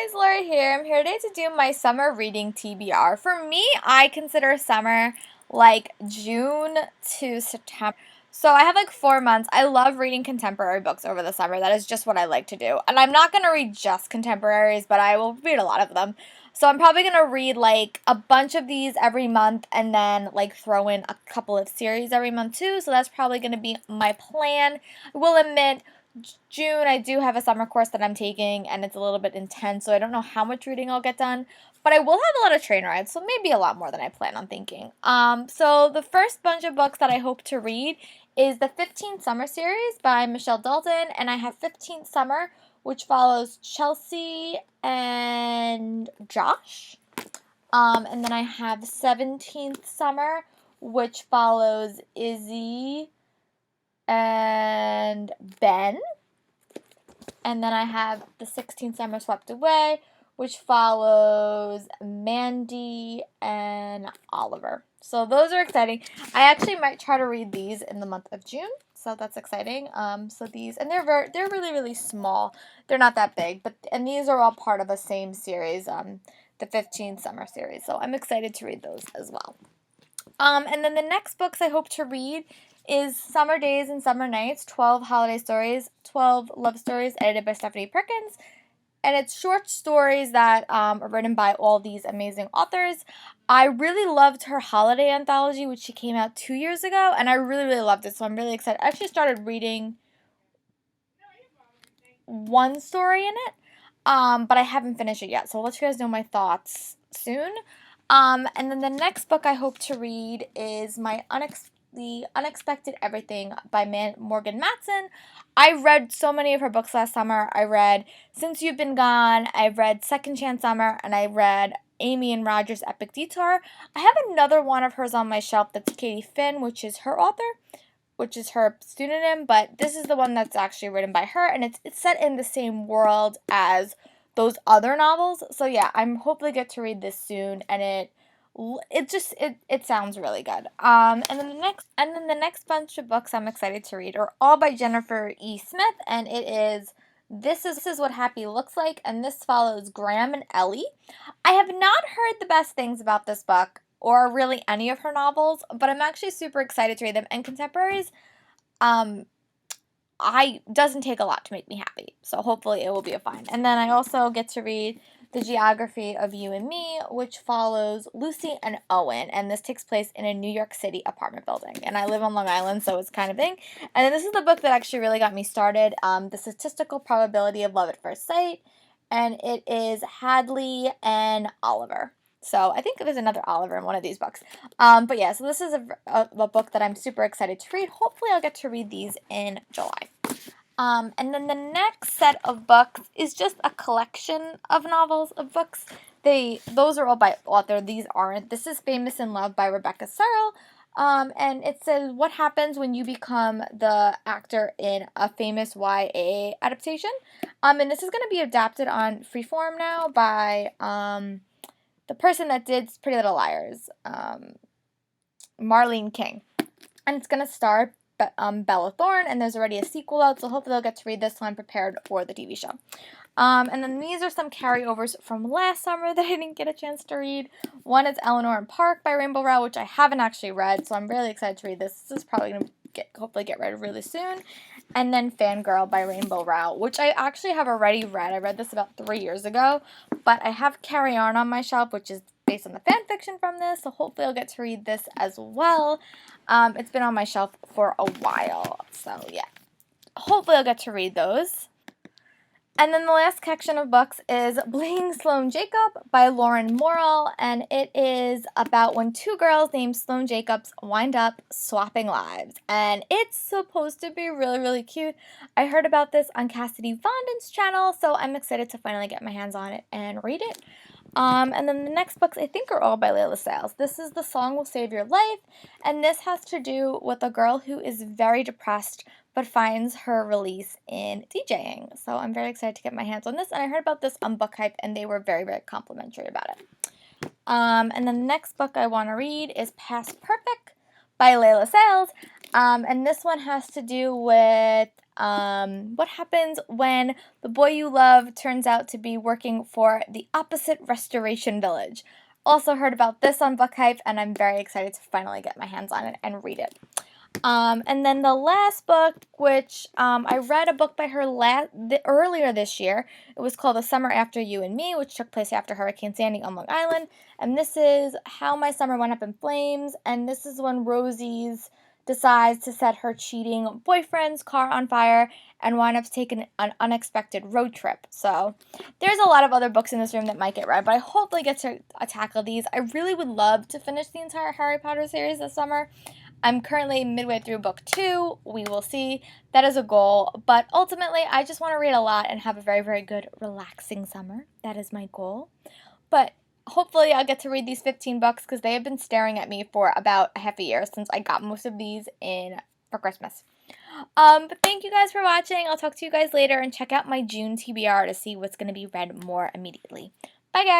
guys, Laura here. I'm here today to do my summer reading TBR. For me, I consider summer like June to September. So I have like 4 months. I love reading contemporary books over the summer. That is just what I like to do. And I'm not going to read just contemporaries, but I will read a lot of them. So I'm probably going to read like a bunch of these every month and then like throw in a couple of series every month too. So that's probably going to be my plan. I will admit, June, I do have a summer course that I'm taking, and it's a little bit intense, so I don't know how much reading I'll get done, but I will have a lot of train rides, so maybe a lot more than I plan on thinking. So the first bunch of books that I hope to read is the 15th Summer series by Michelle Dalton, and I have 15th Summer, which follows Chelsea and Josh. And then I have 17th Summer, which follows Izzy and Ben. And then I have the 16th Summer Swept Away, which follows Mandy and Oliver. So those are exciting. I actually might try to read these in the month of June, so that's exciting. So these, and they're really, really small. They're not that big, and these are all part of a same series, the 15th Summer series. So I'm excited to read those as well. And then the next books I hope to read is Summer Days and Summer Nights, 12 Holiday Stories, 12 Love Stories, edited by Stephanie Perkins. And it's short stories that are written by all these amazing authors. I really loved her holiday anthology, which she came out 2 years ago, and I really, really loved it, so I'm really excited. I actually started reading one story in it, but I haven't finished it yet, so I'll let you guys know my thoughts soon. And then the next book I hope to read is The Unexpected Everything by Morgan Matson. I read so many of her books last summer. I read Since You've Been Gone, I read Second Chance Summer, and I read Amy and Roger's Epic Detour. I have another one of hers on my shelf that's Katie Finn, which is her author, which is her pseudonym, but this is the one that's actually written by her, and it's set in the same world as those other novels. So yeah, I'm hopefully get to read this soon, and it sounds really good. And then the next bunch of books I'm excited to read are all by Jennifer E. Smith, and it is This Is What Happy Looks Like, and this follows Graham and Ellie. I have not heard the best things about this book, or really any of her novels, but I'm actually super excited to read them. And contemporaries, doesn't take a lot to make me happy, so hopefully it will be a fun. And then I also get to read The Geography of You and Me, which follows Lucy and Owen, and this takes place in a New York City apartment building, and I live on Long Island, so it's kind of thing. And then this is the book that actually really got me started, The Statistical Probability of Love at First Sight, and it is Hadley and Oliver. So I think there's another Oliver in one of these books. But yeah, so this is a book that I'm super excited to read. Hopefully I'll get to read these in July. And then the next set of books is just a collection of novels, of books. Those are all by author. These aren't. This is Famous in Love by Rebecca Searle. And it says what happens when you become the actor in a famous YA adaptation. And this is going to be adapted on Freeform now by the person that did Pretty Little Liars, Marlene King. And it's going to star Bella Thorne, and there's already a sequel out, so hopefully I'll get to read this so I'm prepared for the TV show. And then these are some carryovers from last summer that I didn't get a chance to read. One is Eleanor and Park by Rainbow Rowell, which I haven't actually read, so I'm really excited to read this. This is probably going to hopefully get read really soon. And then Fangirl by Rainbow Rowell, which I actually have already read. I read this about 3 years ago, but I have Carry On my shelf, which is based on the fan fiction from this, so hopefully I'll get to read this as well. It's been on my shelf for a while, so yeah. Hopefully I'll get to read those. And then the last collection of books is Bling, Sloan, Jacob by Lauren Morrill, and it is about when two girls named Sloan Jacobs wind up swapping lives. And it's supposed to be really, really cute. I heard about this on Cassidy Vonden's channel, so I'm excited to finally get my hands on it and read it. And then the next books I think are all by Leila Sales. This is The Song Will Save Your Life, and this has to do with a girl who is very depressed but finds her release in DJing. So I'm very excited to get my hands on this, and I heard about this on Book Hype, and they were very, very complimentary about it. And then the next book I want to read is Past Perfect by Leila Sales. And this one has to do with what happens when the boy you love turns out to be working for the opposite restoration village. Also heard about this on Book Hype, and I'm very excited to finally get my hands on it and read it. And then the last book, which I read a book by her earlier this year. It was called The Summer After You and Me, which took place after Hurricane Sandy on Long Island. And this is How My Summer Went Up in Flames. And this is when Rosie's decides to set her cheating boyfriend's car on fire and wind up taking an unexpected road trip. So there's a lot of other books in this room that might get read, but I hopefully get to tackle these. I really would love to finish the entire Harry Potter series this summer. I'm currently midway through book 2. We will see. That is a goal. But ultimately, I just want to read a lot and have a very, very good, relaxing summer. That is my goal. But hopefully, I'll get to read these 15 books because they have been staring at me for about a half a year since I got most of these for Christmas. But thank you guys for watching. I'll talk to you guys later and check out my June TBR to see what's going to be read more immediately. Bye, guys.